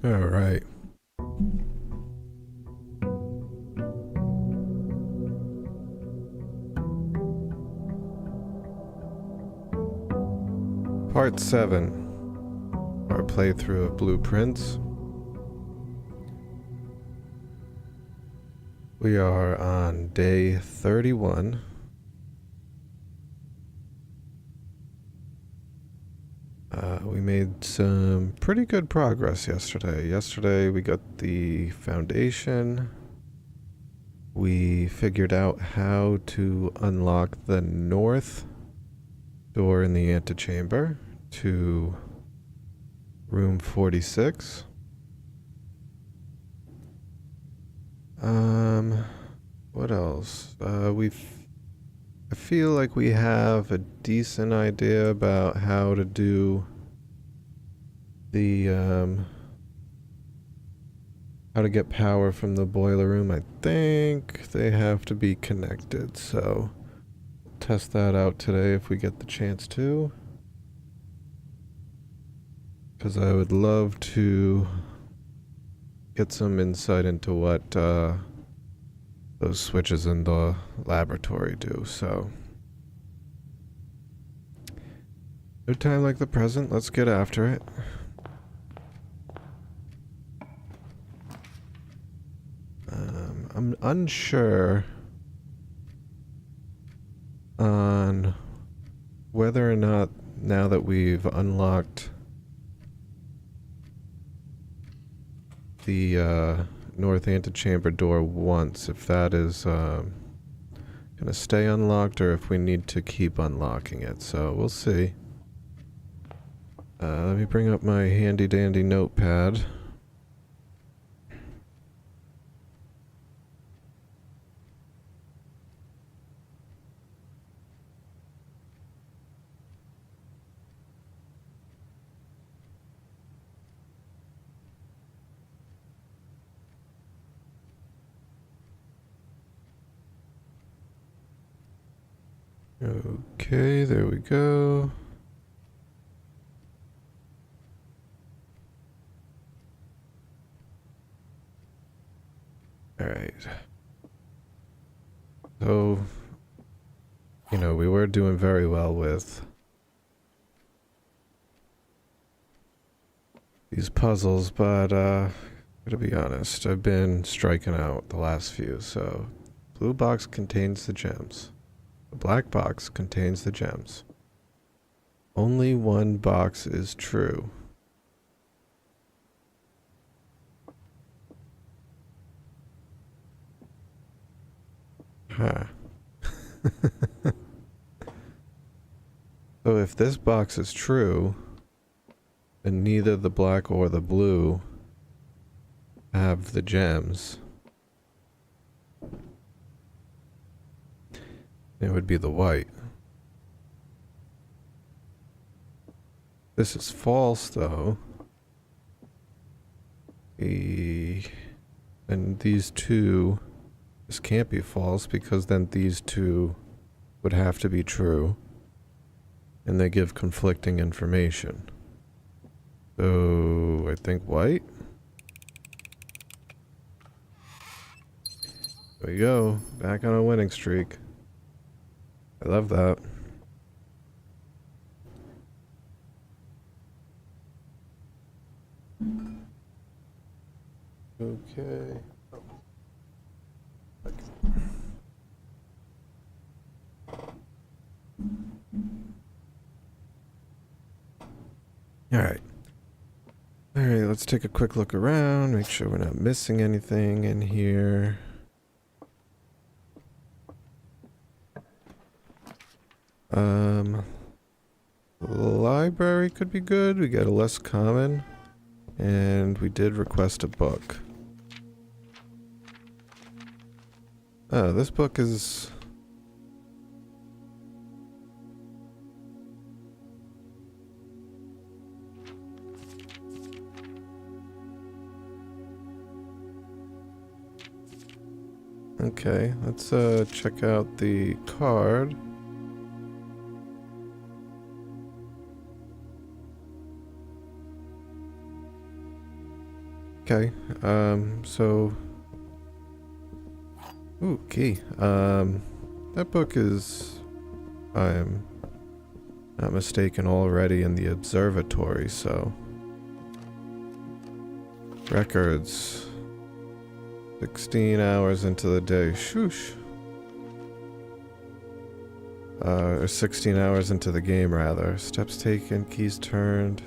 All right. Part 7. Our playthrough of Blueprints. We are on day 31. We made some pretty good progress yesterday. Yesterday we got the foundation. We figured out how to unlock the north door in the antechamber to room 46. What else? I feel like we have a decent idea about how to do the, how to get power from the boiler room. I think they have to be connected, so test that out today if we get the chance to. Because I would love to get some insight into what those switches in the laboratory do, so. No time like the present, let's get after it. I'm unsure on whether or not, now that we've unlocked the north antechamber door once, if that is gonna stay unlocked or if we need to keep unlocking it, so we'll see. Let me bring up my handy dandy notepad. Okay, there we go. Alright. So, you know, we were doing very well with these puzzles, but, to be honest, I've been striking out the last few, so. Blue box contains the gems. The black box contains the gems. Only one box is true. Huh. So if this box is true, then neither the black or the blue have the gems. It would be the white. This is false, though. And these two... This can't be false because then these two would have to be true. And they give conflicting information. So, I think white? There we go. Back on a winning streak. I love that. Okay. Alright. Alright, let's take a quick look around, make sure we're not missing anything in here. Library could be good. We got a less common. And we did request a book. Oh, this book is... Okay, let's check out the card. Okay, so... Ooh, key. That book is... I'm not mistaken, already in the observatory, so... Records. 16 hours into the day. Shoosh. Or 16 hours into the game, rather. Steps taken, keys turned.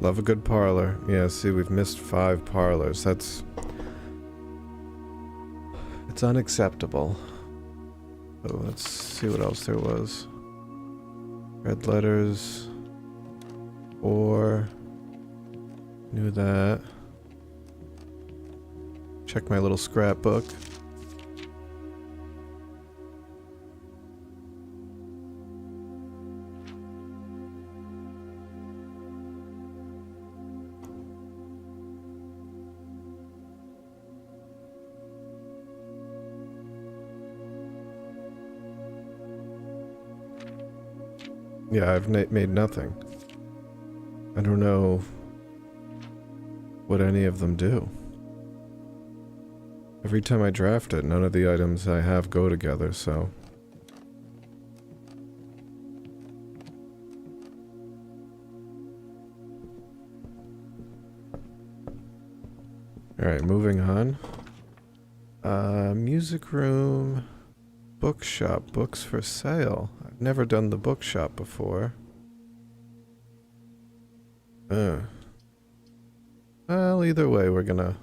Love a good parlor. Yeah, see, we've missed 5 parlors. That's... It's unacceptable. Oh, let's see what else there was. Red letters. Or... Knew that. Check my little scrapbook. Yeah, I've made nothing. I don't know what any of them do. Every time I draft it, none of the items I have go together, so... Alright, moving on. Music room... Bookshop, books for sale. I've never done the bookshop before. Well, either way, we're gonna...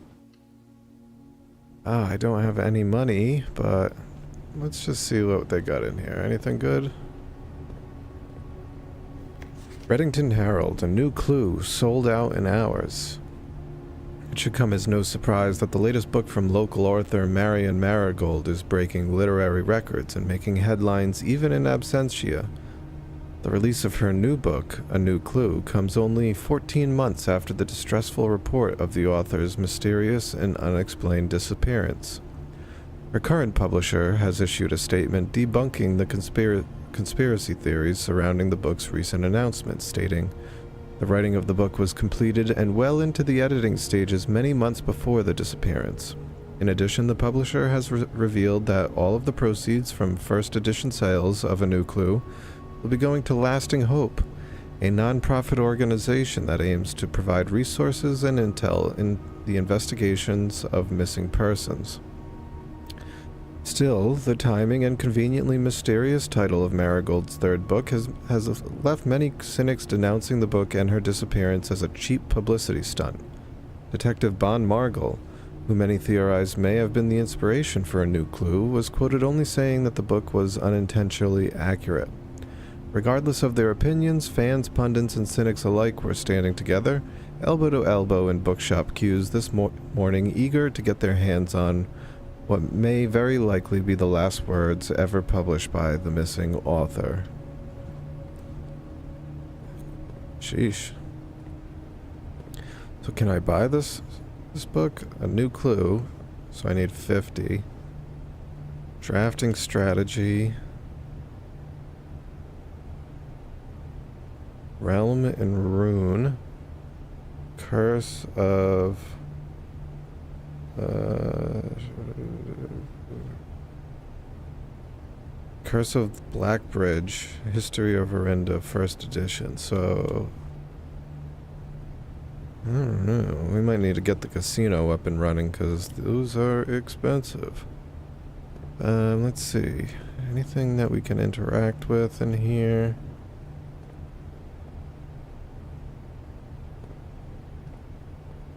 I don't have any money, but... Let's just see what they got in here. Anything good? Reddington Herald, a new clue, sold out in hours. It should come as no surprise that the latest book from local author Marion Marigold is breaking literary records and making headlines even in absentia. The release of her new book, A New Clue, comes only 14 months after the distressful report of the author's mysterious and unexplained disappearance. Her current publisher has issued a statement debunking the conspiracy theories surrounding the book's recent announcement, stating, "The writing of the book was completed and well into the editing stages many months before the disappearance." In addition, the publisher has revealed that all of the proceeds from first edition sales of A New Clue will be going to Lasting Hope, a non-profit organization that aims to provide resources and intel in the investigations of missing persons. Still, the timing and conveniently mysterious title of Marigold's third book has left many cynics denouncing the book and her disappearance as a cheap publicity stunt. Detective Bon Margul, who many theorize may have been the inspiration for A New Clue, was quoted only saying that the book was unintentionally accurate. Regardless of their opinions, fans, pundits, and cynics alike were standing together, elbow to elbow in bookshop queues this morning, eager to get their hands on what may very likely be the last words ever published by the missing author. Sheesh. So can I buy this book? A New Clue. So I need 50. Drafting strategy. Realm and Rune. Curse of... Curse of Blackbridge, History of Orinda, first edition. So I don't know. We might need to get the casino up and running because those are expensive. Let's see. Anything that we can interact with in here?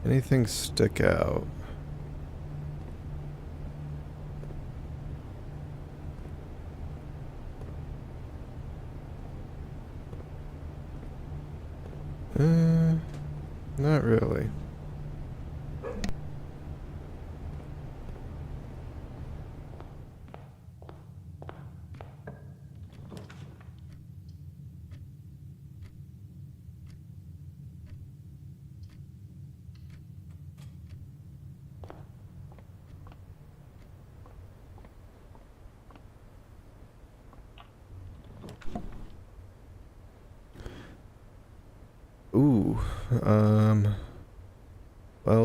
Anything stick out? Not really. Ooh, well,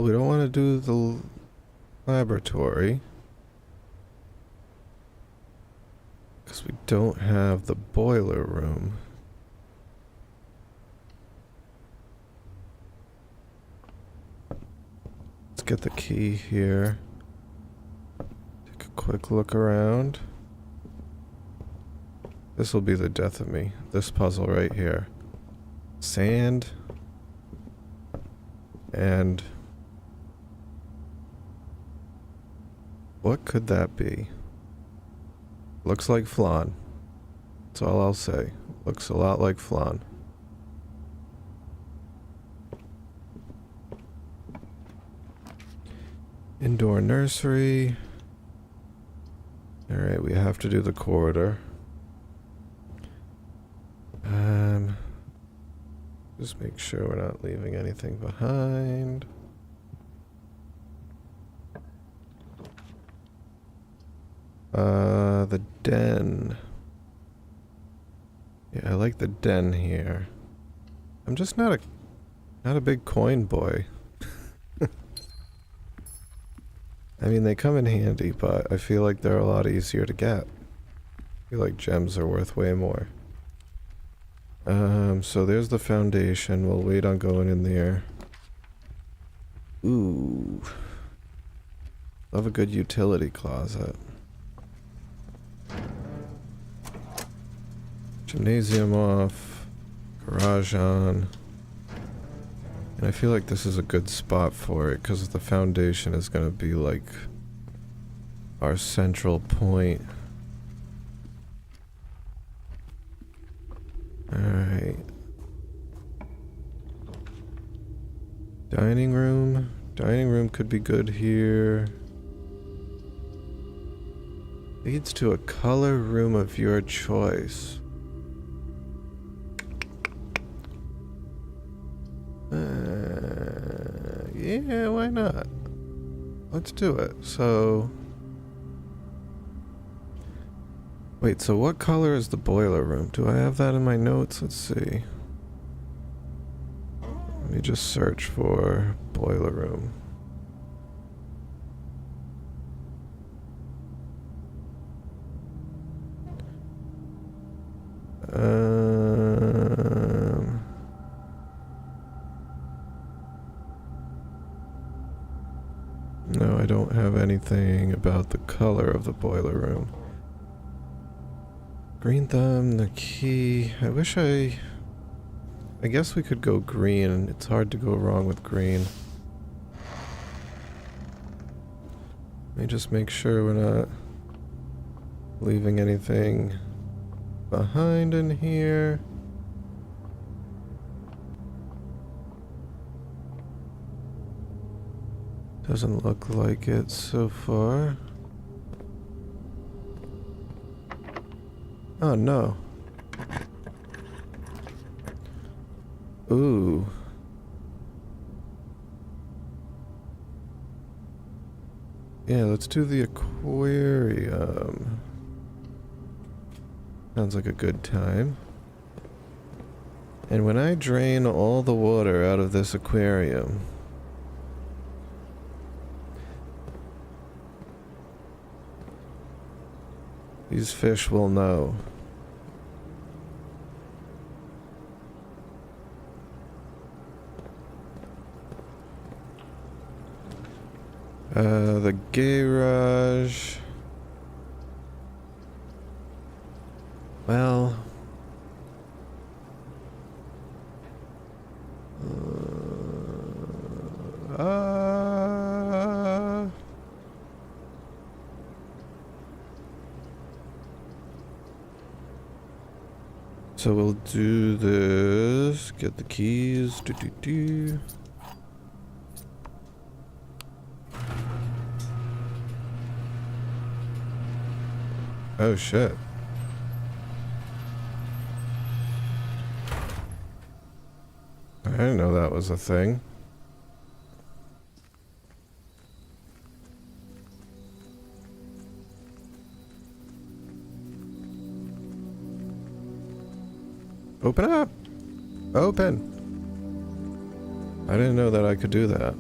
we don't want to do the laboratory because we don't have the boiler room. Let's get the key here. Take a quick look around. This will be the death of me. This puzzle right here. Sand. And what could that be? Looks like flan. That's all I'll say. Looks a lot like flan. Indoor nursery. Alright, we have to do the corridor. Just make sure we're not leaving anything behind. The den. Yeah, I like the den here. I'm just not a big coin boy. I mean, they come in handy, but I feel like they're a lot easier to get. I feel like gems are worth way more. So there's the foundation. We'll wait on going in there. Ooh. Love a good utility closet. Gymnasium off. Garage on. And I feel like this is a good spot for it because the foundation is going to be like our central point. Alright. Dining room. Dining room could be good here. Leads to a color room of your choice. Yeah, why not? Let's do it. So... Wait, so what color is the boiler room? Do I have that in my notes? Let's see. Let me just search for boiler room. No, I don't have anything about the color of the boiler room. Green thumb, the key. I guess we could go green. It's hard to go wrong with green. Let me just make sure we're not leaving anything behind in here. Doesn't look like it so far. Oh no. Ooh. Yeah, let's do the aquarium. Sounds like a good time. And when I drain all the water out of this aquarium, these fish will know. The garage. Well. So we'll do this. Get the keys. Oh shit. I didn't know that was a thing. Open up! Open! I didn't know that I could do that.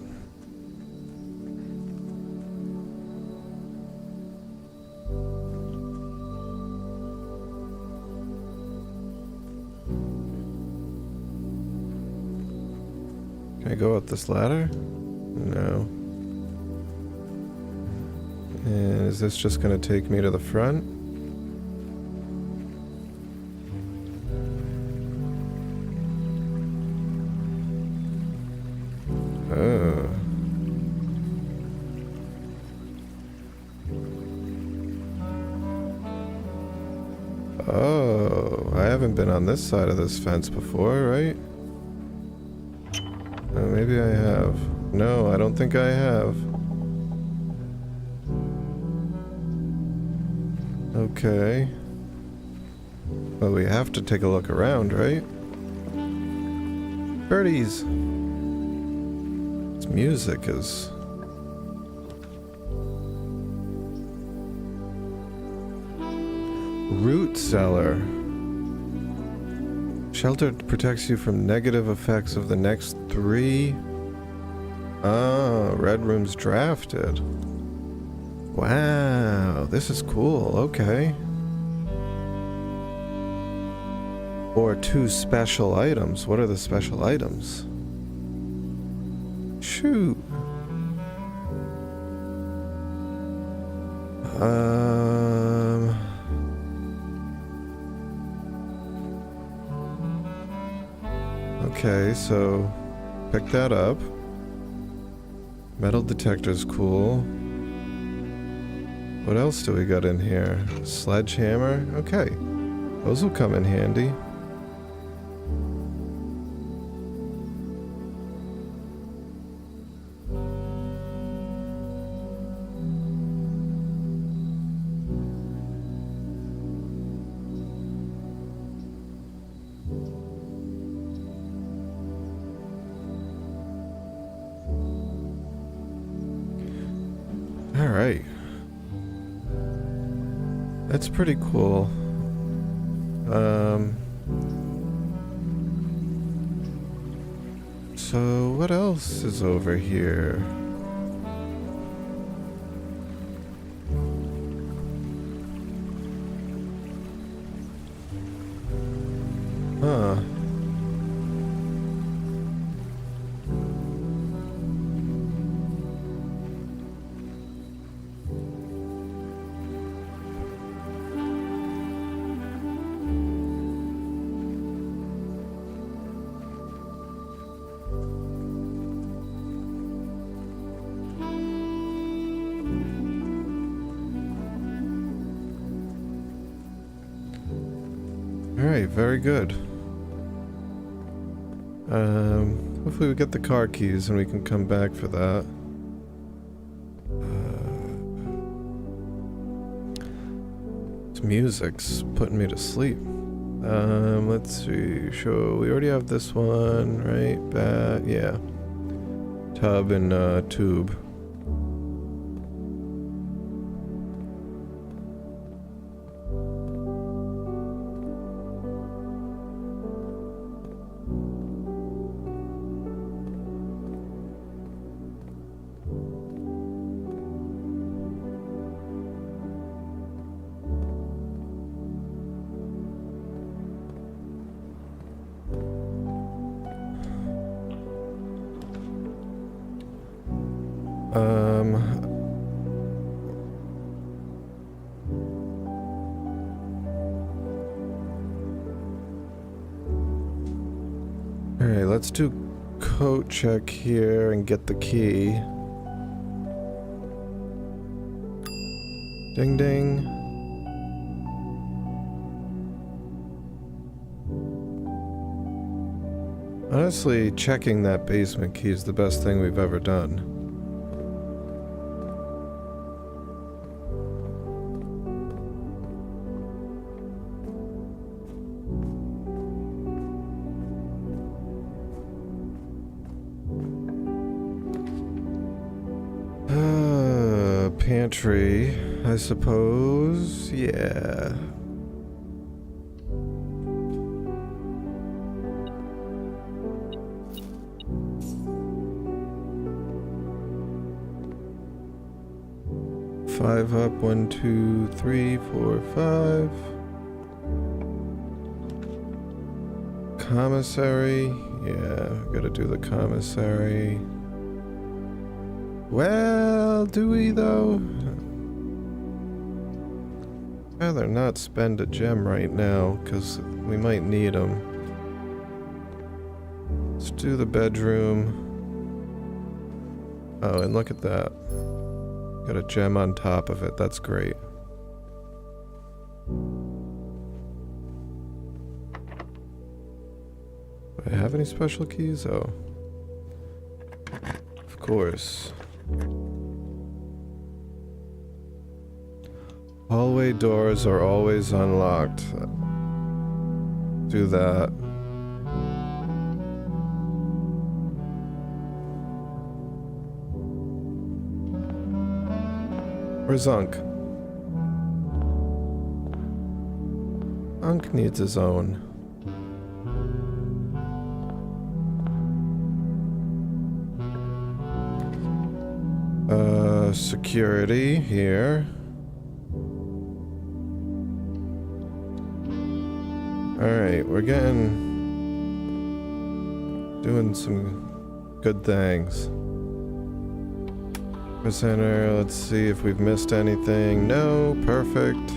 Can I go up this ladder? No. And is this just gonna take me to the front? Oh. Oh, I haven't been on this side of this fence before, right? Maybe I have. No, I don't think I have. Okay. Well, we have to take a look around, right? Birdies! This music is... Root cellar. Shelter protects you from negative effects of the next 3. Ah, red room's drafted. Wow, this is cool. Okay. Or 2 special items. What are the special items? Shoot. Okay, so pick that up. Metal detector's cool. What else do we got in here? Sledgehammer? Okay. Those will come in handy. Alright. That's pretty cool. So what else is over here? Huh. Alright, very good. Hopefully we get the car keys and we can come back for that. This music's putting me to sleep. Let's see. So we already have this one, right? Yeah. Tub and tube. Alright, let's do coat check here and get the key. Ding ding. Honestly, checking that basement key is the best thing we've ever done. Pantry, I suppose. Yeah. 5 up. 1, 2, 3, 4, 5. Commissary. Yeah, gotta do the commissary. Well, do we though? I'd rather not spend a gem right now, because we might need them. Let's do the bedroom. Oh, and look at that. Got a gem on top of it. That's great. Do I have any special keys? Oh. Of course. Hallway doors are always unlocked. Do that. Where's Unk? Unk needs his own. Security here. Alright, we're doing some good things. Center, let's see if we've missed anything. No, perfect.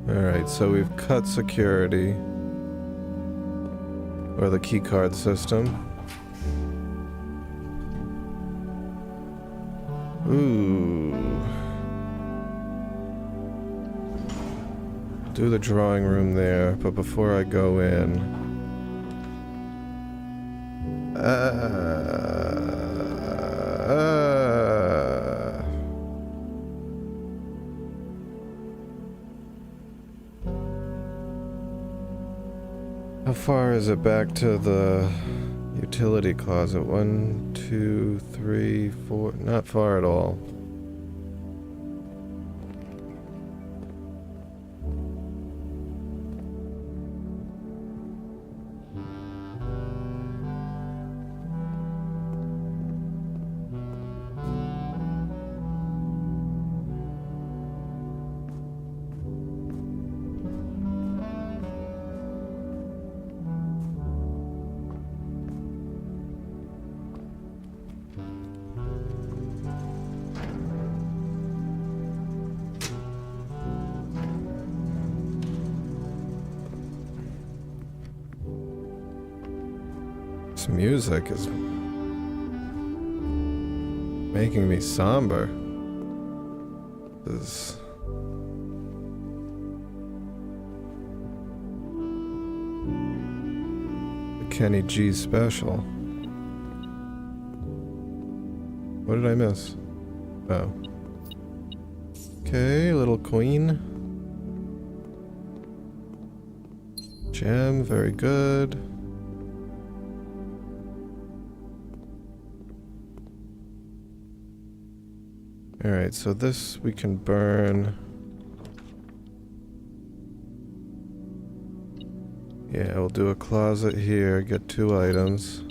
Alright, so we've cut security. Or the keycard system. Ooh. Do the drawing room there, but before I go in... How far is it back to the utility closet? 1, 2, 3, 4. Not far at all. This music is making me somber. This is the Kenny G special. What did I miss? Oh. Okay, little queen. Gem, very good. Alright, so this we can burn. Yeah, we'll do a closet here, get 2 items.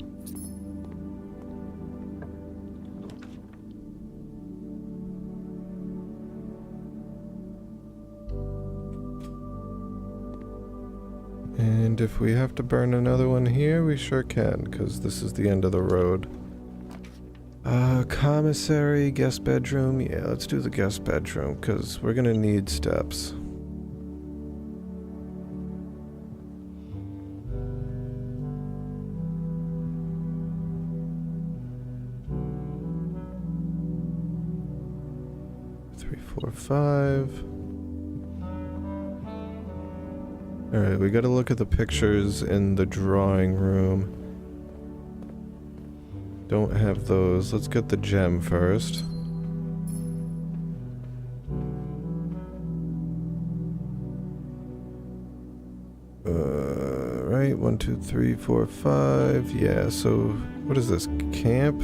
And if we have to burn another one here, we sure can, because this is the end of the road. Commissary, guest bedroom. Yeah, let's do the guest bedroom, because we're gonna need steps. Three, 4, 5. Alright, we gotta look at the pictures in the drawing room. Don't have those. Let's get the gem first. Right, 1, 1, 2, 3, 4, 5. Yeah, so what is this? Camp,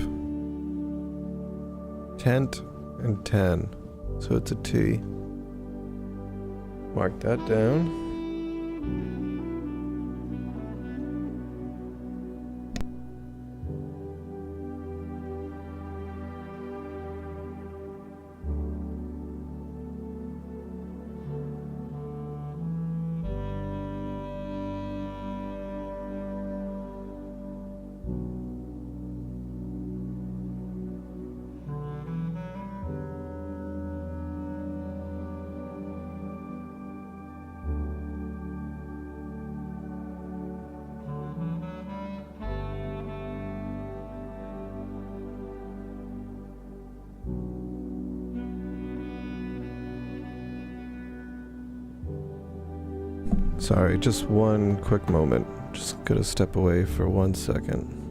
tent, and 10. So it's a T. Mark that down. Sorry, just one quick moment. Just gotta step away for 1 second.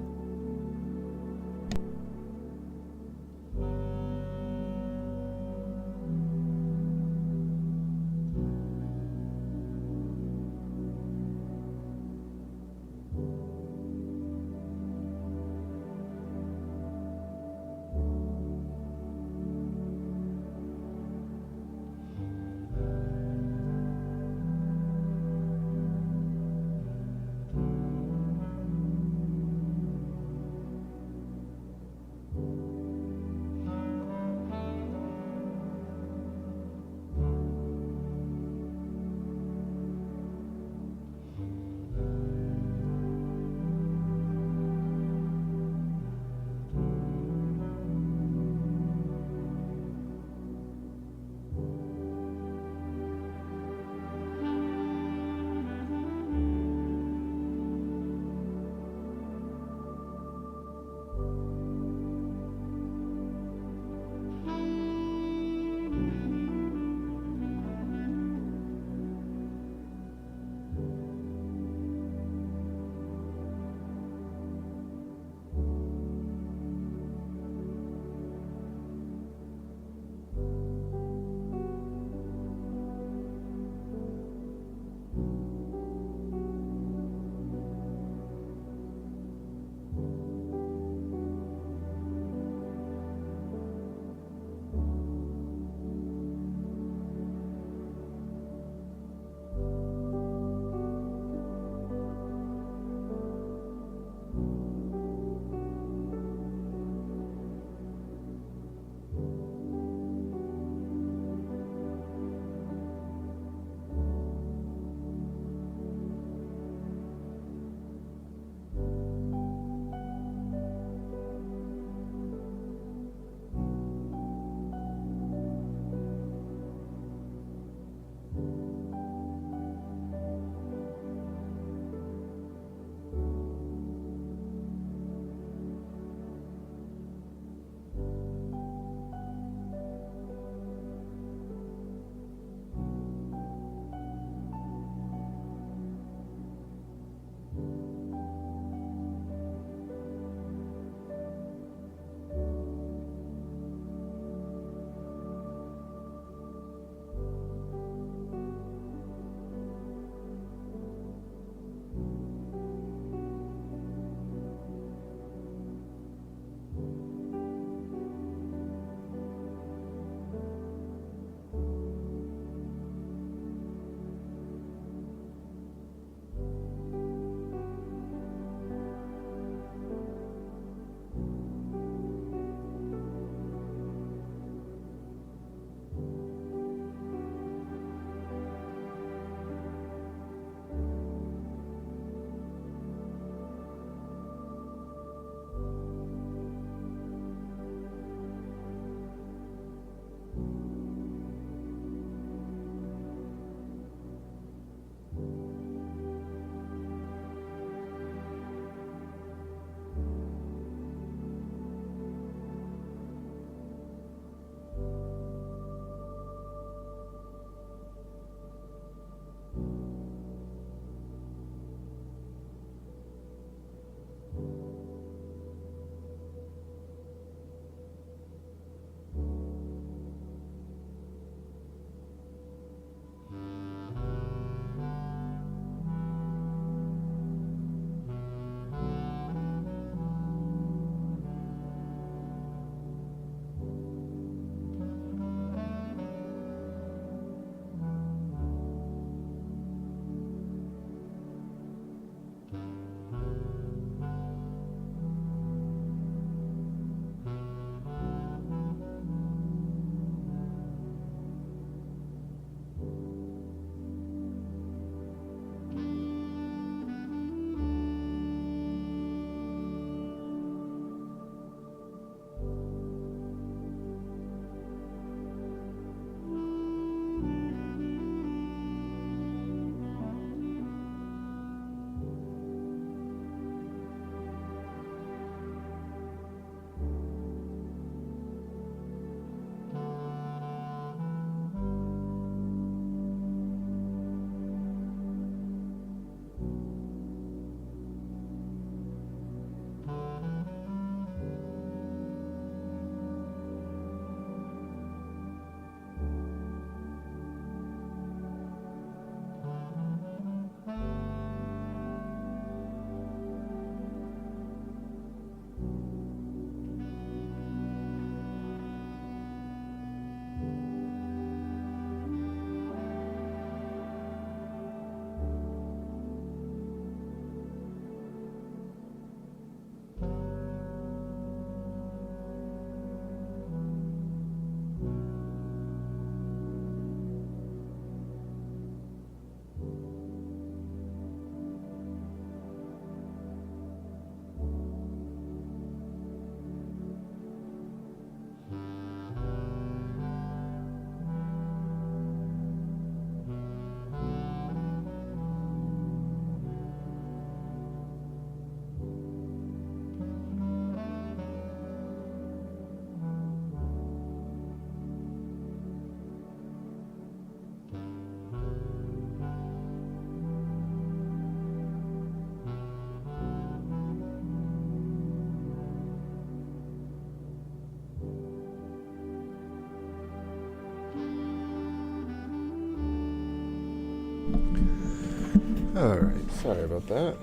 Alright, sorry about that.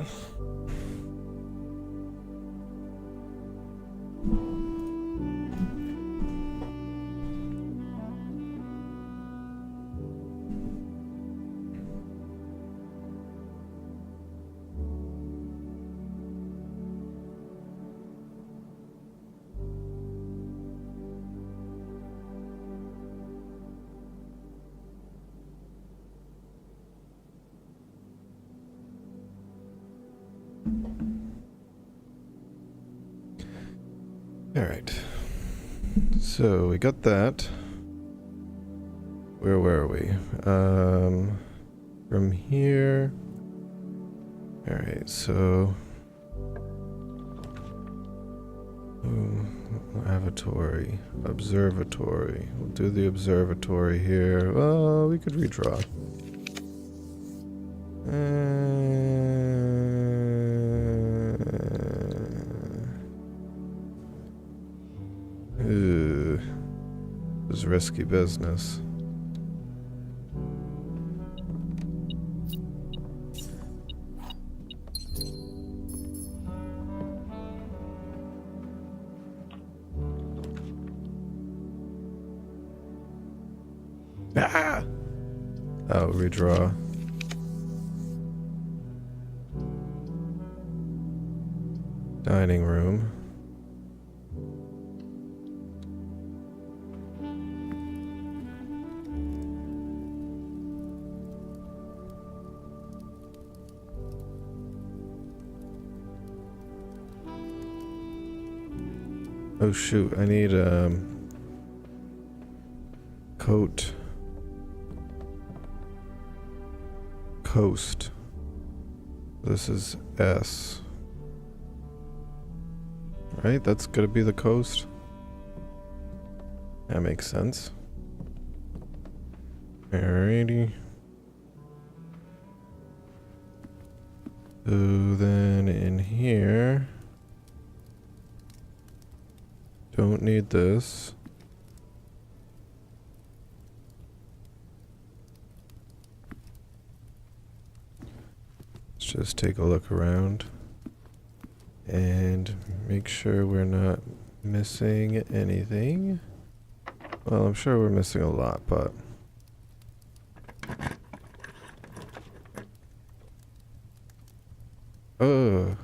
Alright. So we got that. Where were we? From here. Alright, so lavatory. Observatory. We'll do the observatory here. Well, we could redraw. This is risky business. Ah! Oh, redraw. Dining room. Oh shoot, I need coat. Coast. This is S. Right? That's gonna be the coast. That makes sense. Alrighty. So then in here, don't need this. Let's just take a look around and make sure we're not missing anything. Well, I'm sure we're missing a lot, but oh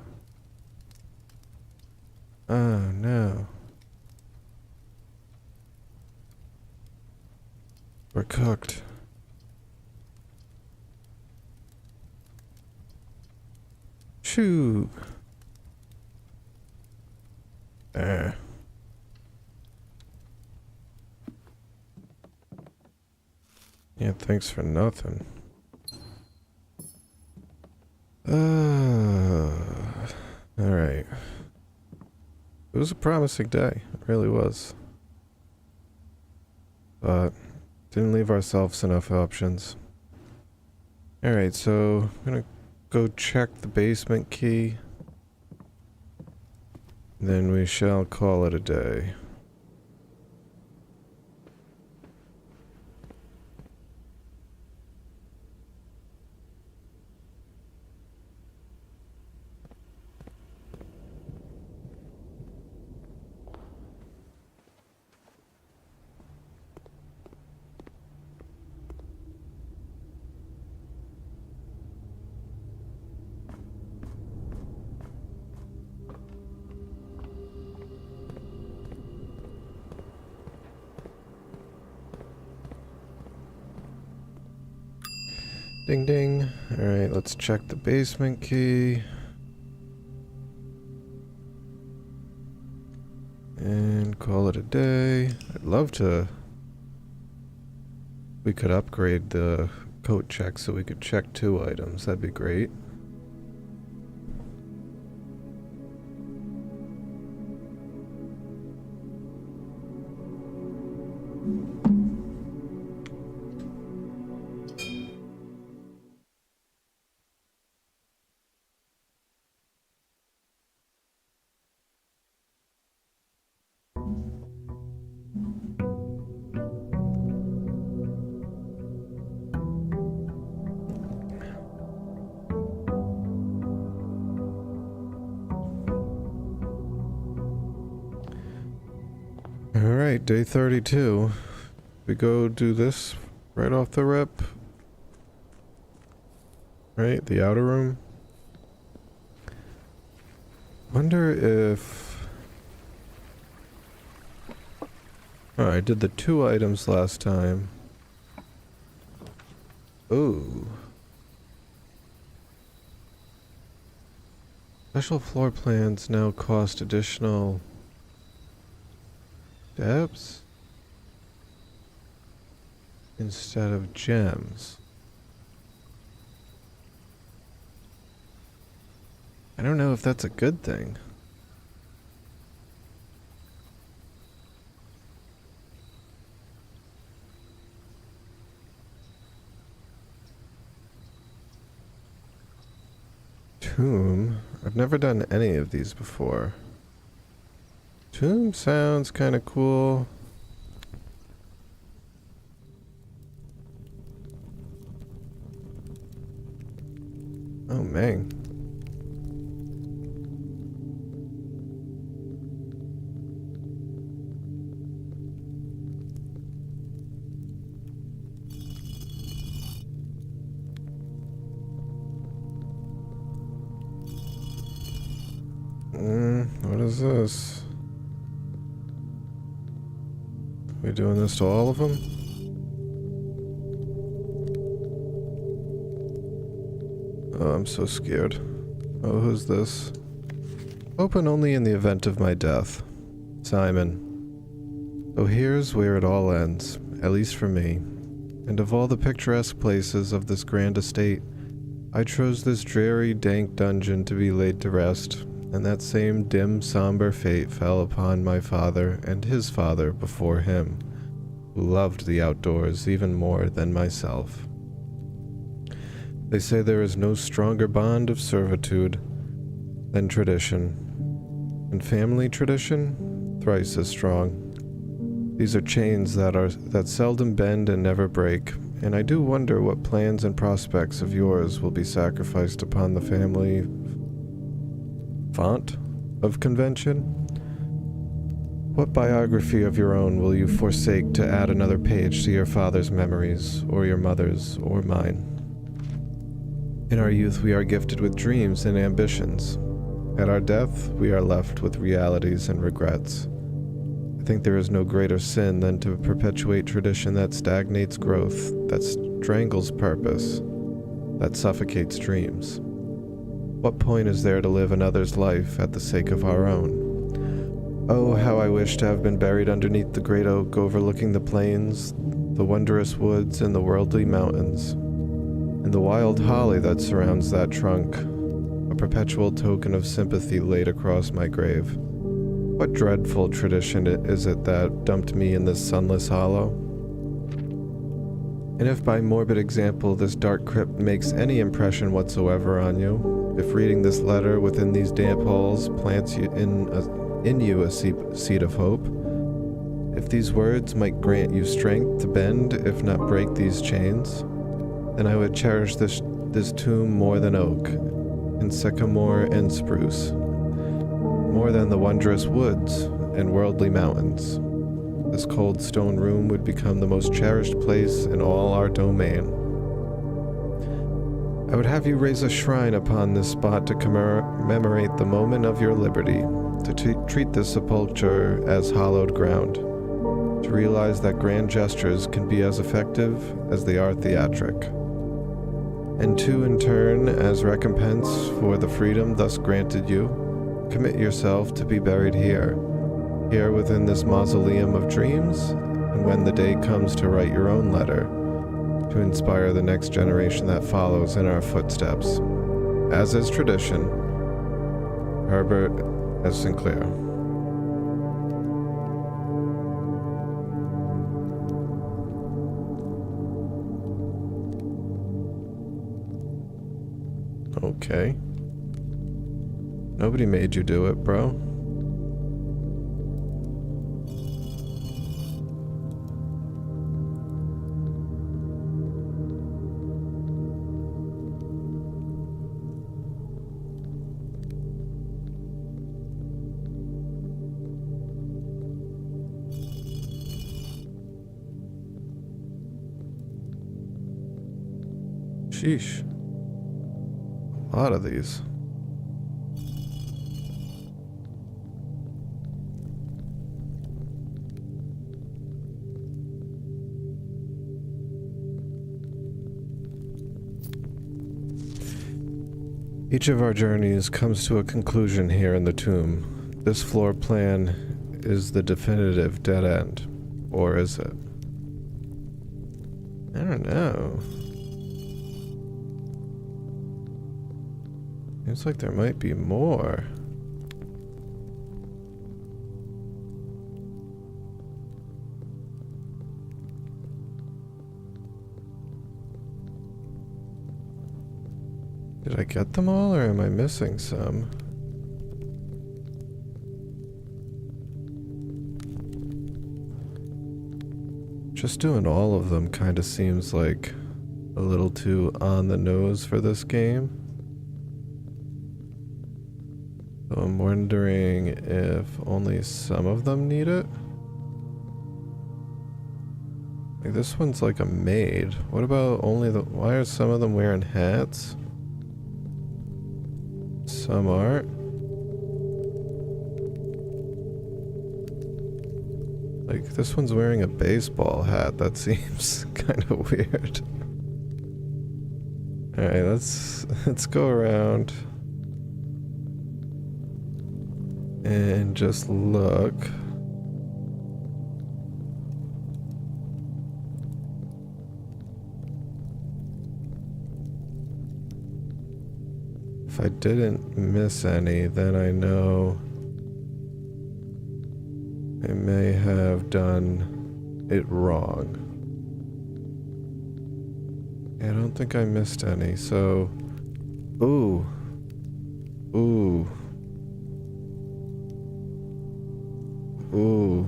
no, we're cooked. Shoot. There. Yeah, thanks for nothing. Alright. It was a promising day. It really was. But didn't leave ourselves enough options. Alright, so I'm gonna go check the basement key. Then we shall call it a day. Ding ding. Alright, let's check the basement key. And call it a day. I'd love to... We could upgrade the coat check so we could check 2 items. That'd be great. Alright, day 32. We go do this right off the rip. Right, the outer room. Wonder if... Oh, I did the 2 items last time. Ooh. Special floor plans now cost additional steps instead of gems. I don't know if that's a good thing. Tomb. I've never done any of these before. Tomb sounds kind of cool. Oh, man. What is this? We doing this to all of them? Oh, I'm so scared. Oh, who's this? Open only in the event of my death. Simon. So here's where it all ends, at least for me. And of all the picturesque places of this grand estate, I chose this dreary, dank dungeon to be laid to rest. And that same dim, somber fate fell upon my father and his father before him, who loved the outdoors even more than myself. They say there is no stronger bond of servitude than tradition, and family tradition, thrice as strong. These are chains that seldom bend and never break, and I do wonder what plans and prospects of yours will be sacrificed upon the family font of convention? What biography of your own will you forsake to add another page to your father's memories, or your mother's, or mine? In our youth we are gifted with dreams and ambitions. At our death we are left with realities and regrets. I think there is no greater sin than to perpetuate tradition that stagnates growth, that strangles purpose, that suffocates dreams. What point is there to live another's life at the sake of our own? Oh, how I wish to have been buried underneath the great oak overlooking the plains, the wondrous woods, and the worldly mountains, and the wild holly that surrounds that trunk, a perpetual token of sympathy laid across my grave. What dreadful tradition is it that dumped me in this sunless hollow? And if by morbid example this dark crypt makes any impression whatsoever on you, if reading this letter within these damp halls plants you in you a seed of hope, if these words might grant you strength to bend, if not break these chains, then I would cherish this tomb more than oak, and sycamore and spruce, more than the wondrous woods and worldly mountains. This cold stone room would become the most cherished place in all our domain. I would have you raise a shrine upon this spot to commemorate the moment of your liberty, to treat this sepulchre as hallowed ground, to realize that grand gestures can be as effective as they are theatric, and to, in turn, as recompense for the freedom thus granted you, commit yourself to be buried here within this mausoleum of dreams, and when the day comes to write your own letter, to inspire the next generation that follows in our footsteps. As is tradition, Herbert S. Sinclair. Okay. Nobody made you do it, bro. Sheesh. A lot of these. Each of our journeys comes to a conclusion here in the tomb. This floor plan is the definitive dead end. Or is it? I don't know. Seems like there might be more. Did I get them all, or am I missing some? Just doing all of them kind of seems like a little too on the nose for this game. So I'm wondering if only some of them need it? Like this one's like a maid. What about only the... Why are some of them wearing hats? Some aren't. Like, this one's wearing a baseball hat. That seems kind of weird. Alright, let's go around and just look. If I didn't miss any, then I know I may have done it wrong. I don't think I missed any, so... Ooh. Ooh. Ooh.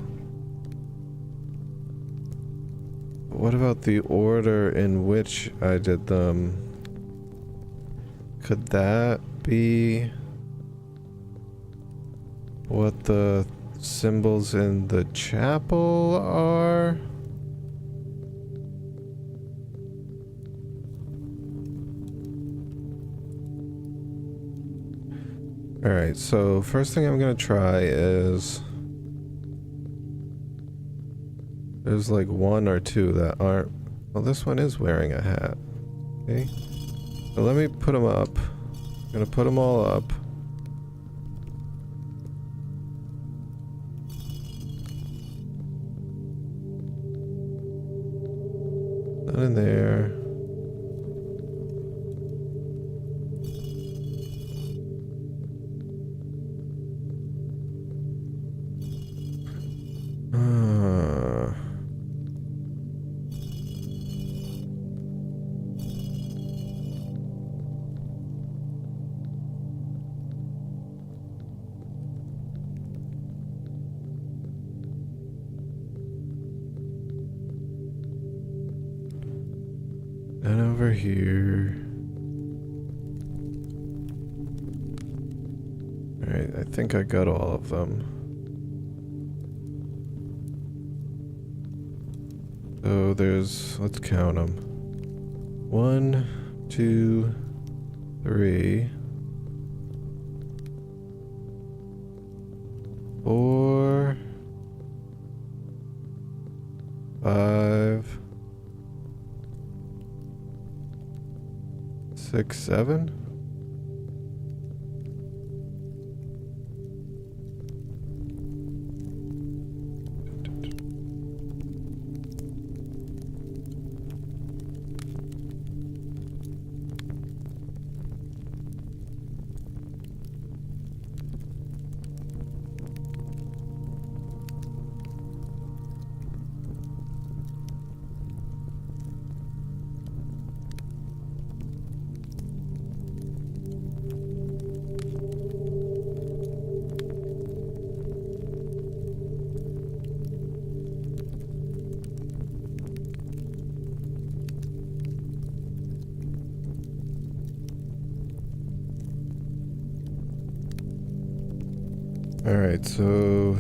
What about the order in which I did them? Could that be what the symbols in the chapel are? Alright, so first thing I'm gonna try is... There's like one or two that aren't... Well, this one is wearing a hat. Okay. So let me put them up. I'm gonna put them all up. Not in there. And over here. Alright, I think I got all of them. So there's, let's count them. 1, 2, 3, 4, 5, 6, 7. Alright, so,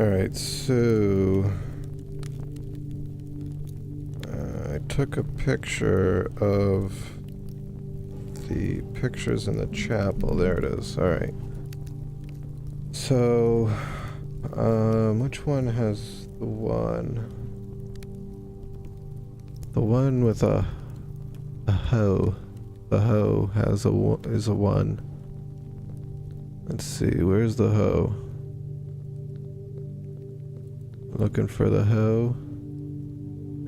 Alright, so I took a picture of the pictures in the chapel. There it is. Alright. So, which one has the one? The one with a hoe. The hoe has is a 1. Let's see, where's the hoe? Looking for the hoe.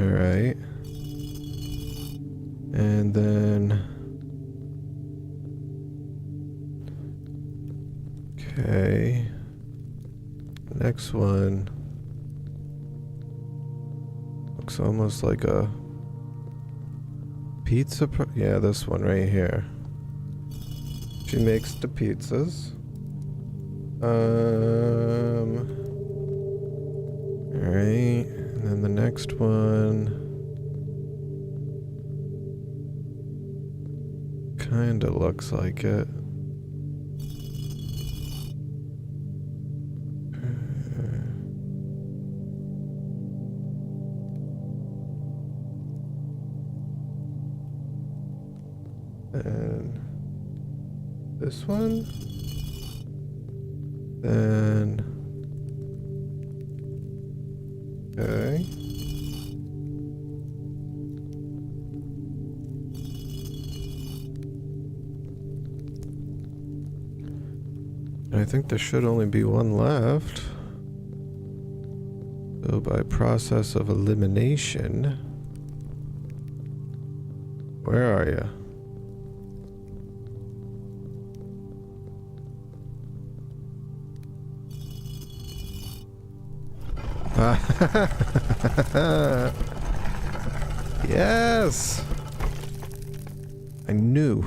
Alright. And then... Okay. Next one looks almost like a pizza. Yeah, this one right here. She makes the pizzas. Alright, and then the next one kinda looks like it. And this one. Then okay. And I think there should only be one left. So by process of elimination, where are you? Yes! I knew.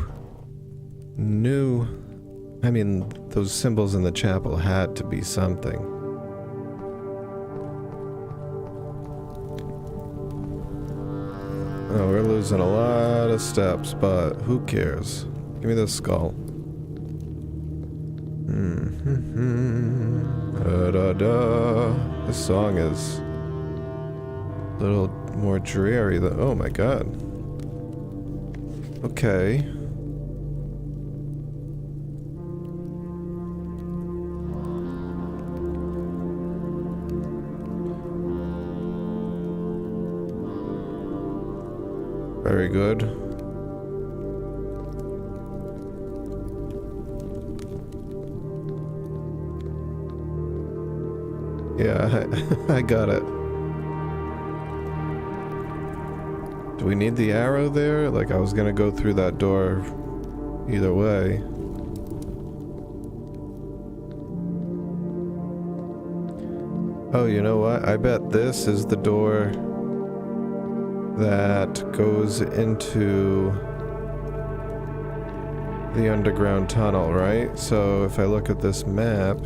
I mean, those symbols in the chapel had to be something. Oh, we're losing a lot of steps, but who cares? Give me the skull. This song is a little more dreary than... Oh my god. Okay. Very good. Yeah, I got it. Do we need the arrow there? Like, I was gonna go through that door either way. Oh, you know what? I bet this is the door that goes into the underground tunnel, right? So if I look at this map,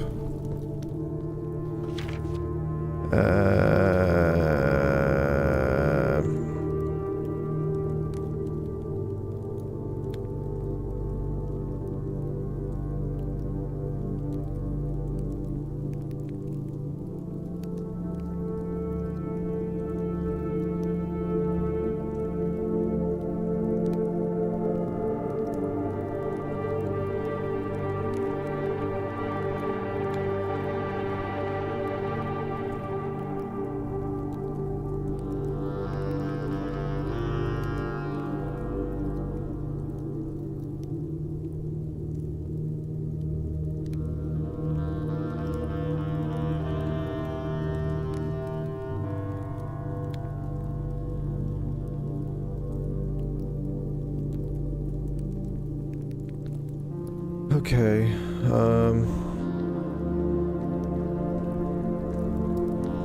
okay,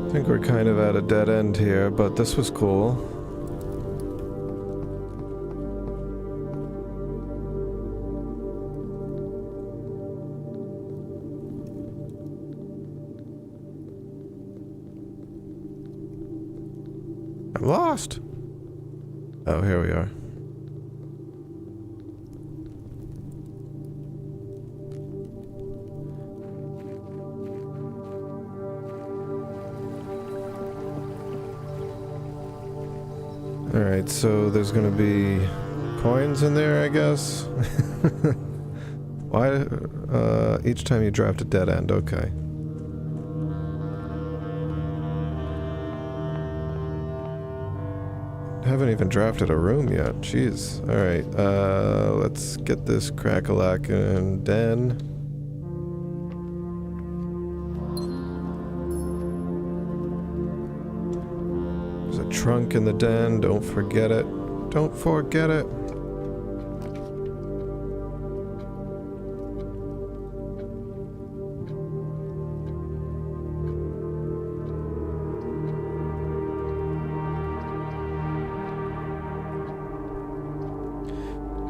I think we're kind of at a dead end here, but this was cool. I'm lost! Oh, here we are. Alright, so there's gonna be coins in there, I guess? Why? Each time you draft a dead end, okay. Haven't even drafted a room yet, jeez. Alright, let's get this crack-a-lackin' den. There's a trunk in the den, don't forget it. Don't forget it!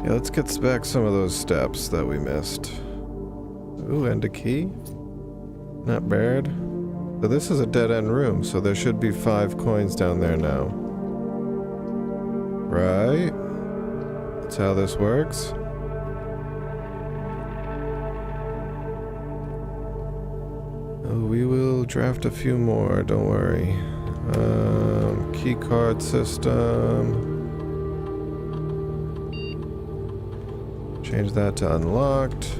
Yeah, let's get back some of those steps that we missed. Ooh, and a key? Not bad. So this is a dead-end room, so there should be 5 coins down there now. Right? That's how this works. Oh, we will draft a few more, don't worry. Key card system. Change that to unlocked.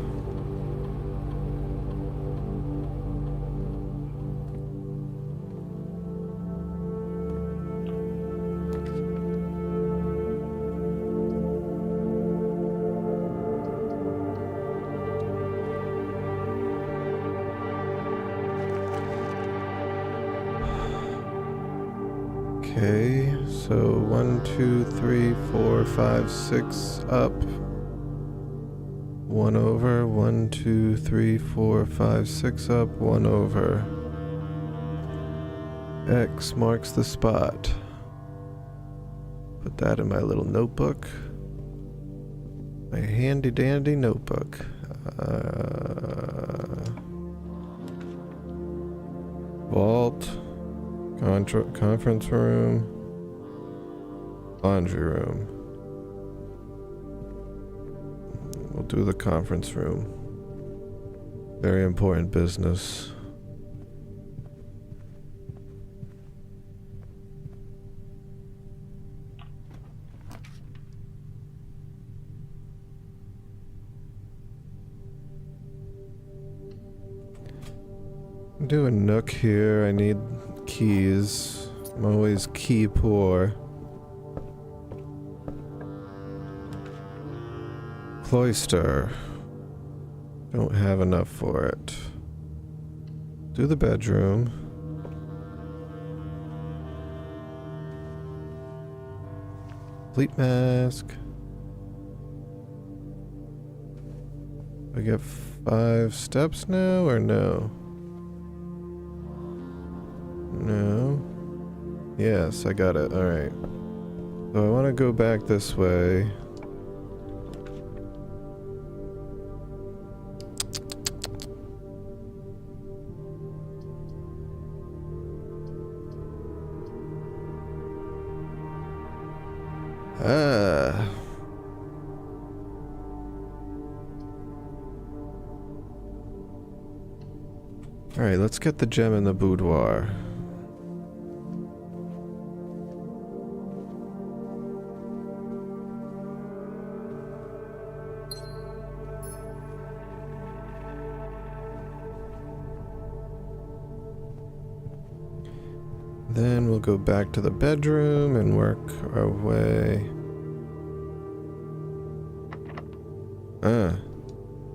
Okay, so 1, 2, 3, 4, 5, 6 up. 1 over, 1, 2, 3, 4, 5, 6 up, 1 over. X marks the spot. Put that in my little notebook. My handy dandy notebook. Vault. Conference room. Laundry room. We'll do the conference room. Very important business. Do a nook here. I need keys. I'm always key poor. Cloister. Don't have enough for it. Do the bedroom. Fleet mask. I get 5 steps now or no? No. Yes, I got it. Alright. So I want to go back this way. Alright, let's get the gem in the boudoir. Then we'll go back to the bedroom and work our way.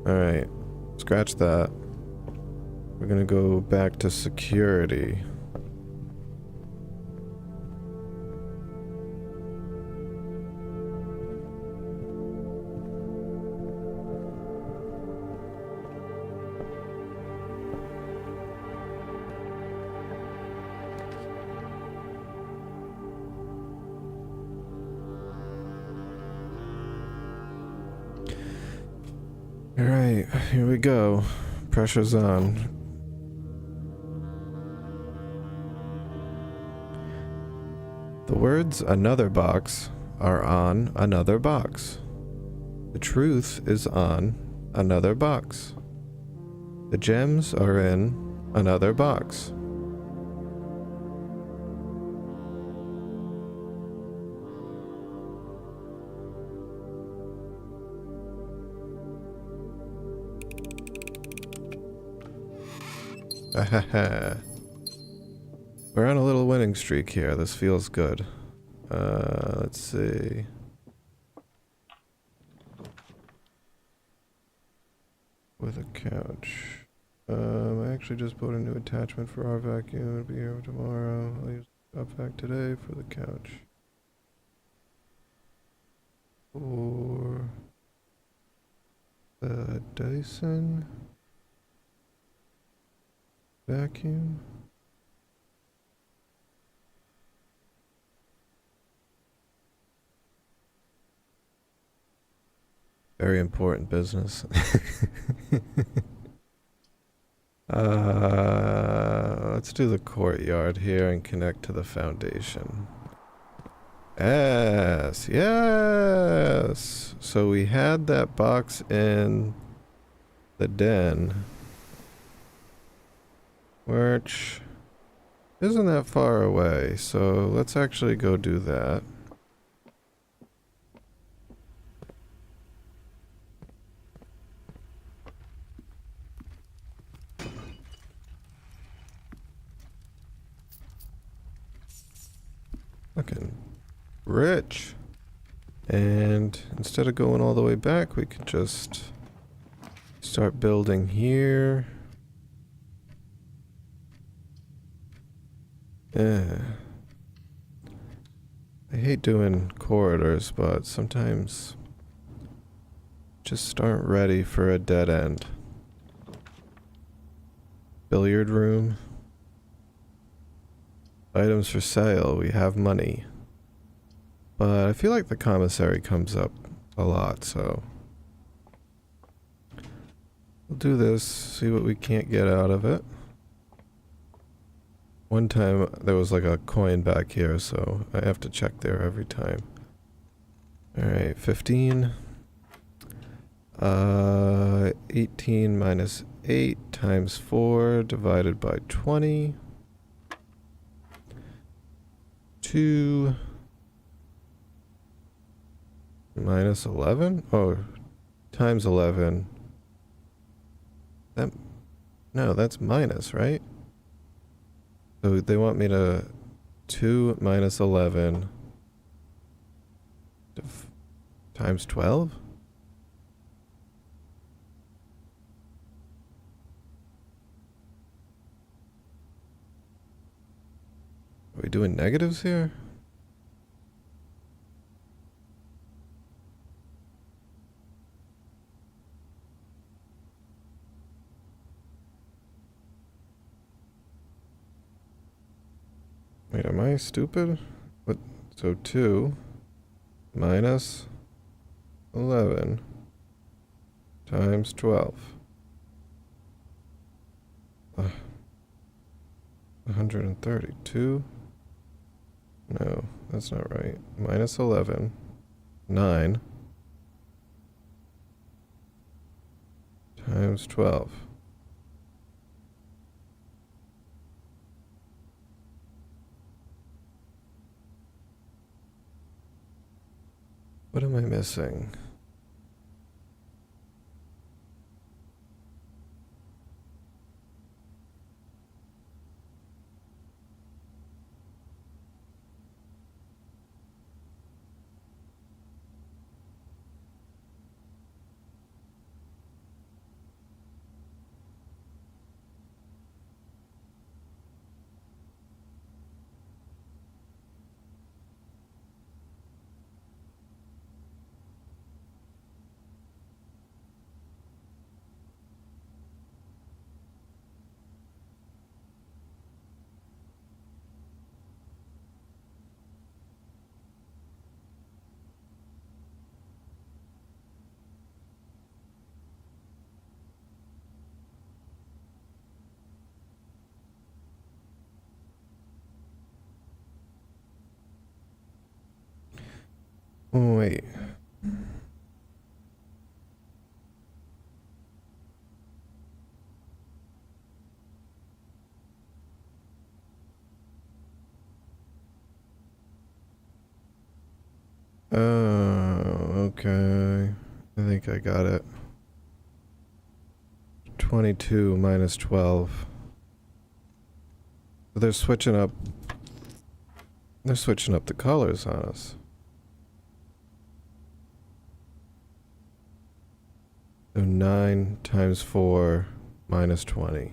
Alright. Scratch that. We're gonna go back to security. Alright, here we go. Pressure's on. The words "another box" are on another box. The truth is on another box. The gems are in another box. Ahaha. We're on a little winning streak here. This feels good. Let's see. With a couch. I actually just bought a new attachment for our vacuum. It'll be here tomorrow. I'll use the vac today for the couch. Or the Dyson vacuum. Very important business. Let's do the courtyard here and connect to the foundation. Yes, yes. So we had that box in the den, which isn't that far away. So let's actually go do that. Looking rich. And instead of going all the way back, we could just start building here. Yeah. I hate doing corridors, but sometimes just aren't ready for a dead end. Billiard room. Items for sale, we have money. But I feel like the commissary comes up a lot, so we'll do this, see what we can't get out of it. One time there was like a coin back here, so I have to check there every time. Alright, 15. 18 minus 8 times 4 divided by 20. 2 minus 11? Oh, times 11. No, that's minus, right? So they want me to 2 minus 11 times 12? Are we doing negatives here? Wait, am I stupid? What? So 2 minus 11 times 12. 132? No, that's not right. Minus 11. 9. Times 12. What am I missing? Oh, wait. Oh, okay. I think I got it. 22 minus 12. They're switching up. They're switching up the colors on us. So 9 times 4 minus 20.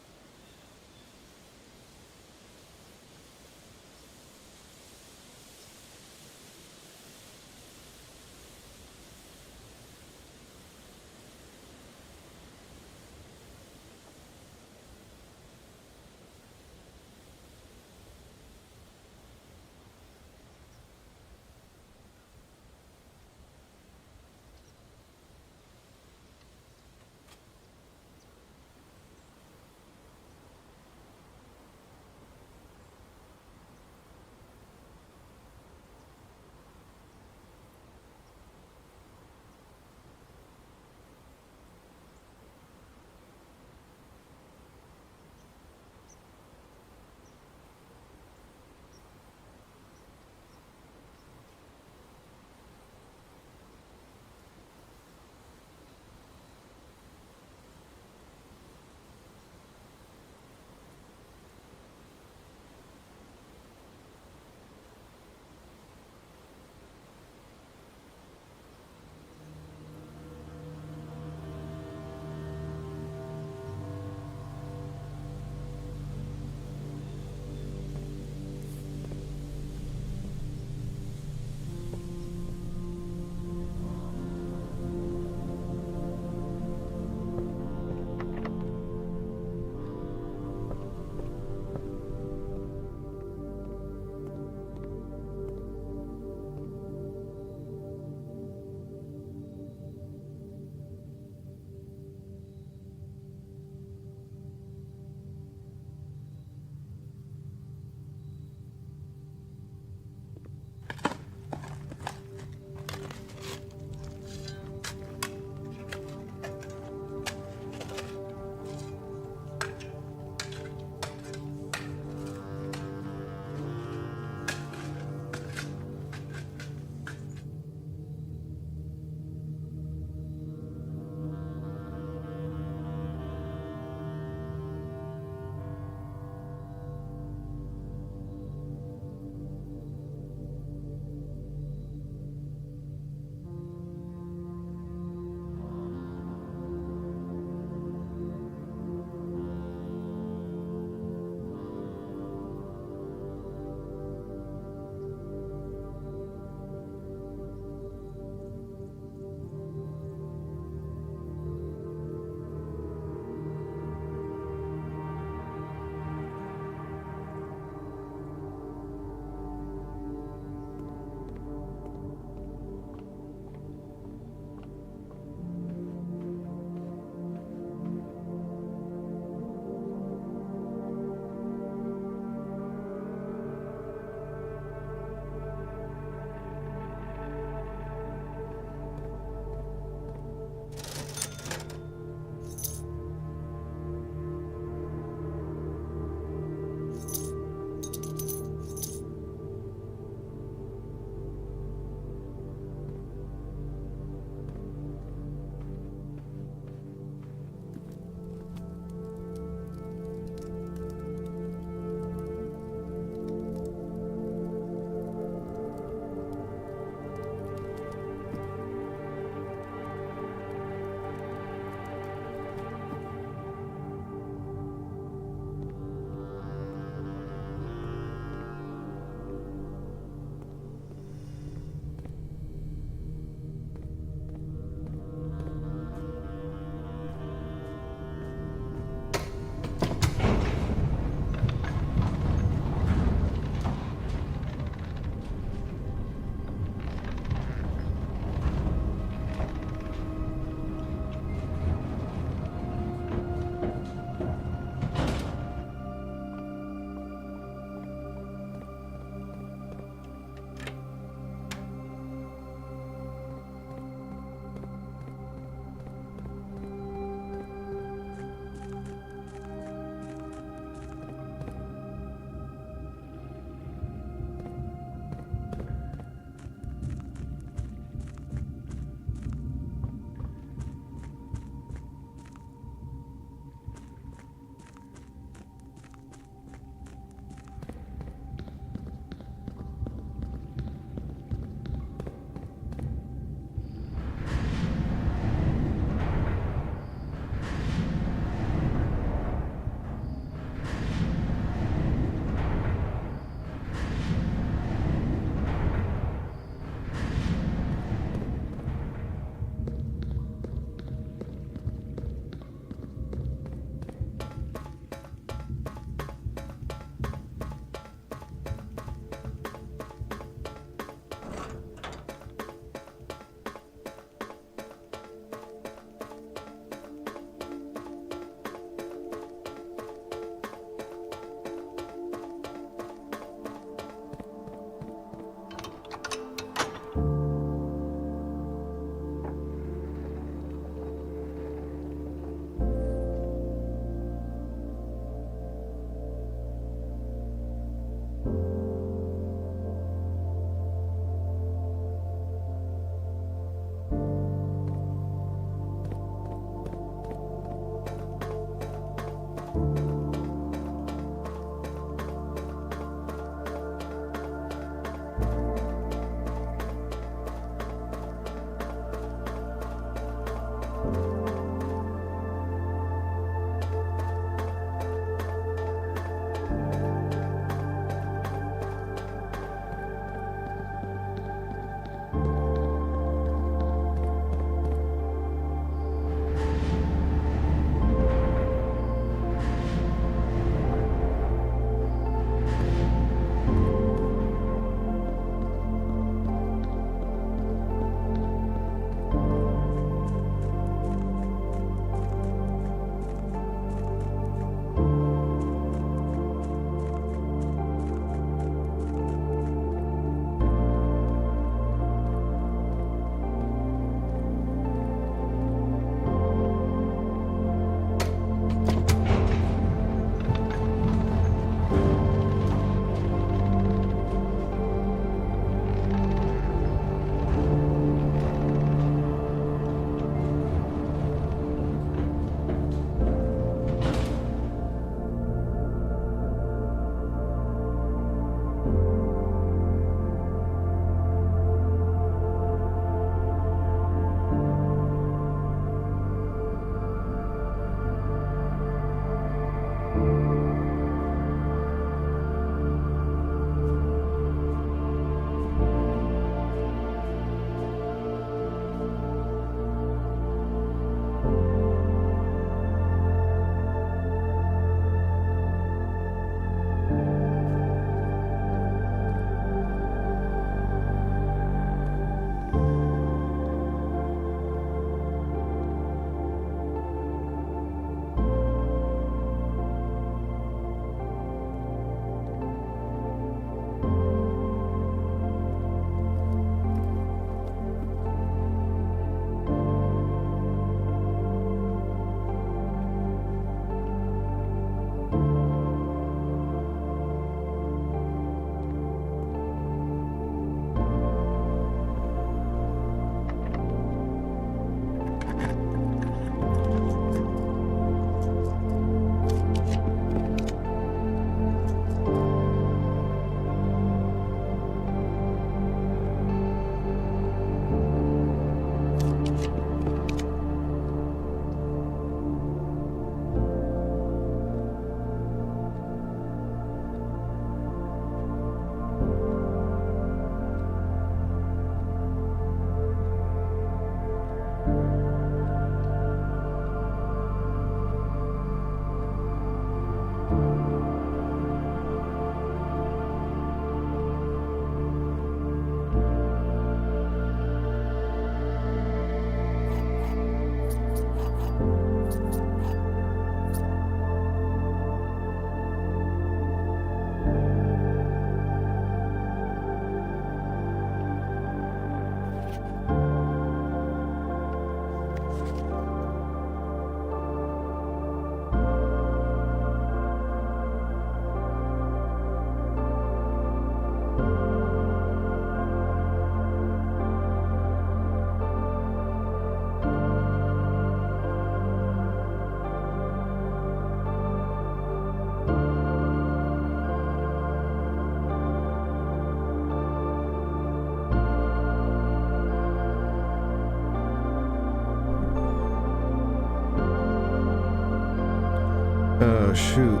Oh, shoot.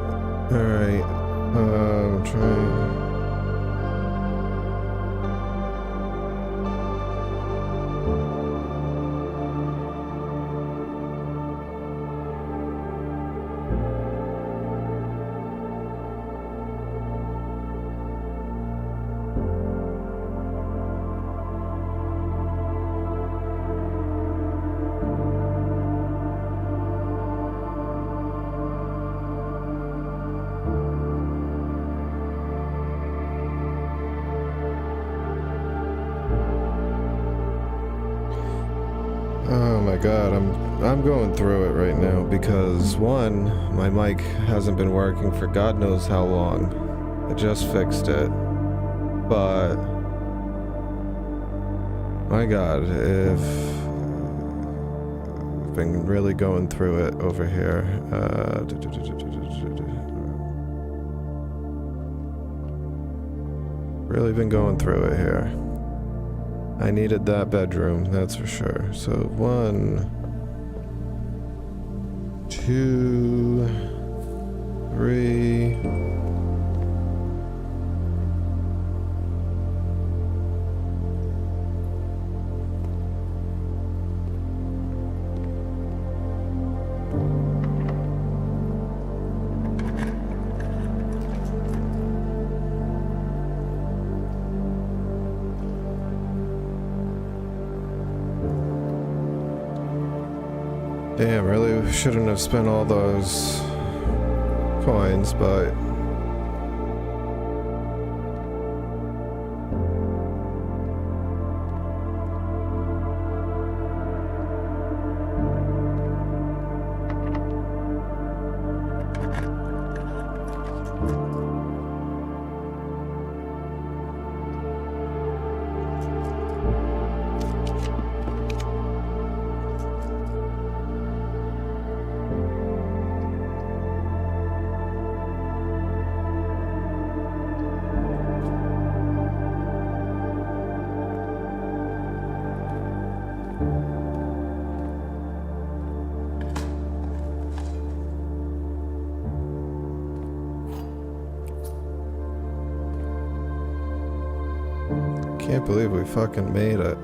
Alright. I'm trying. Oh my god, I'm going through it right now because one, my mic hasn't been working for God knows how long. I just fixed it. But my god, if I've been really going through it over here. Really been going through it here. I needed that bedroom, that's for sure. So 1, 2, 3. Damn, really shouldn't have spent all those coins, but can't believe we fucking made it.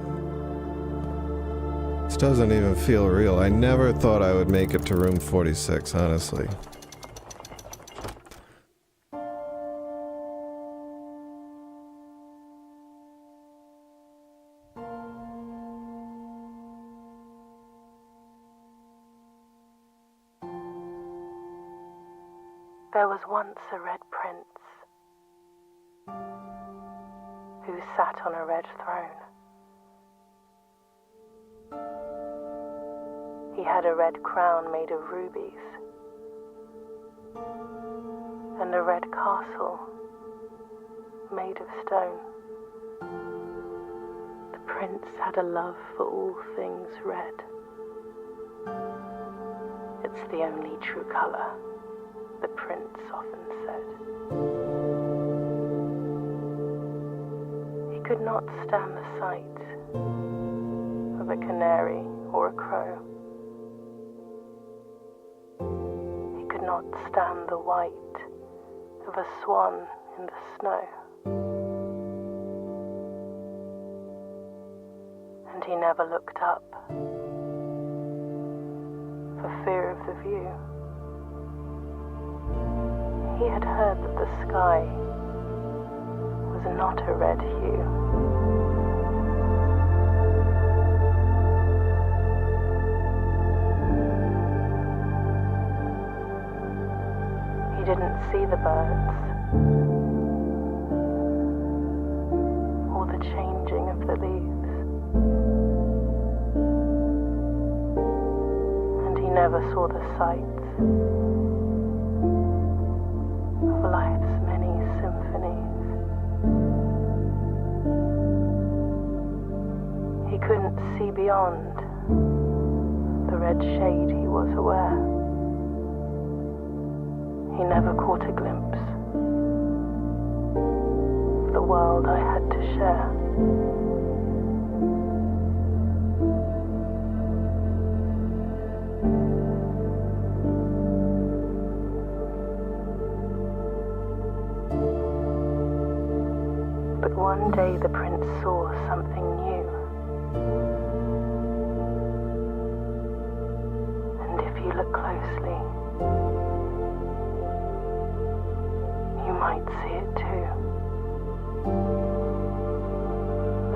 This doesn't even feel real. I never thought I would make it to room 46, honestly. There was once a red prince who sat on a red throne. He had a red crown made of rubies and a red castle made of stone. The prince had a love for all things red. It's the only true color, the prince often said. He could not stand the sight of a canary or a crow. He could not stand the white of a swan in the snow. And he never looked up for fear of the view. He had heard that the sky was not a red hue. He didn't see the birds or the changing of the leaves, and he never saw the sights of life's many symphonies. He couldn't see beyond the red shade he was aware. He never caught a glimpse of the world I had to share. one day the prince saw something new. And if you look closely, you might see it too.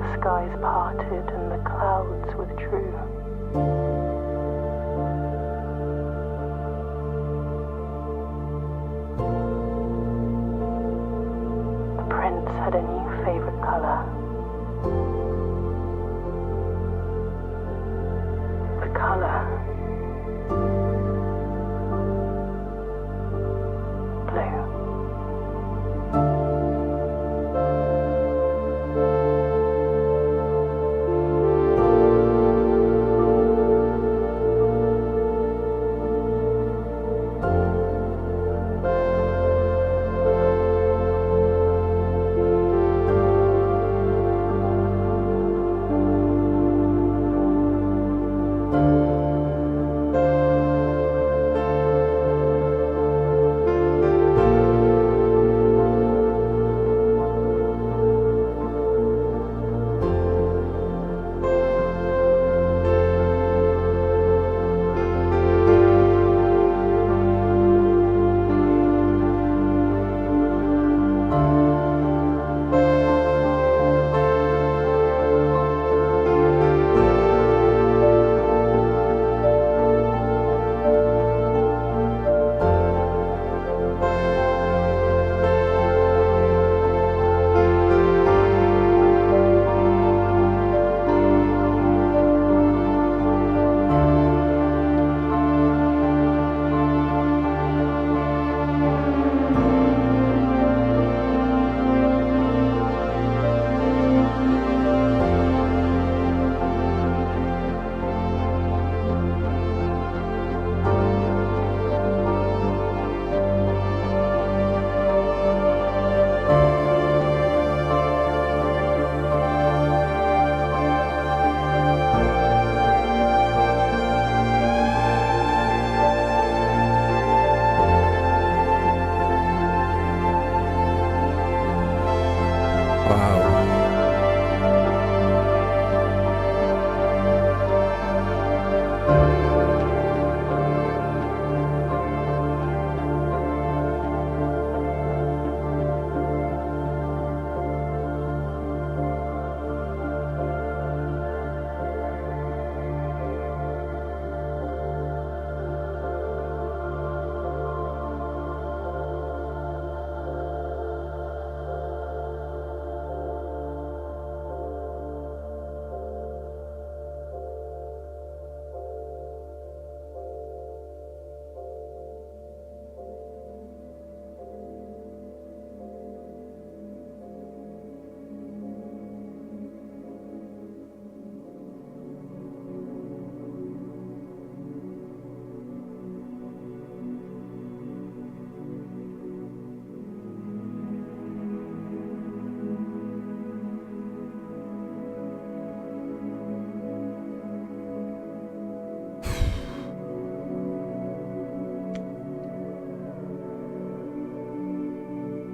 The skies parted and the clouds withdrew. The prince had a new favorite color. The color blue.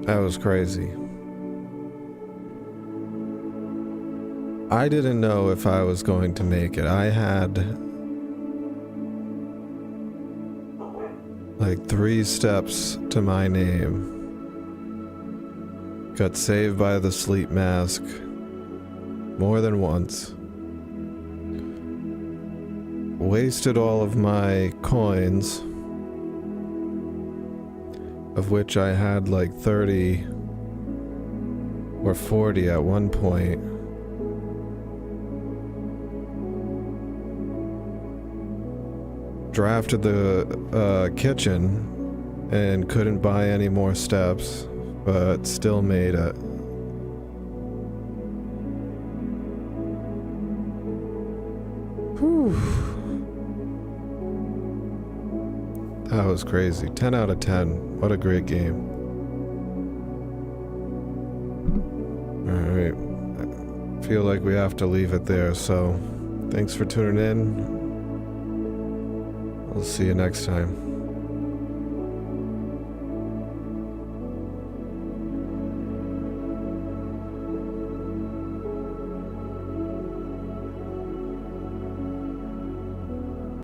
That was crazy. I didn't know if I was going to make it. I had like 3 steps to my name. Got saved by the sleep mask more than once. Wasted all of my coins, of which I had like 30 or 40 at one point. Drafted the kitchen and couldn't buy any more steps, but still made it. Whew. That was crazy. 10 out of 10. What a great game. Alright. I feel like we have to leave it there, so thanks for tuning in. I'll see you next time.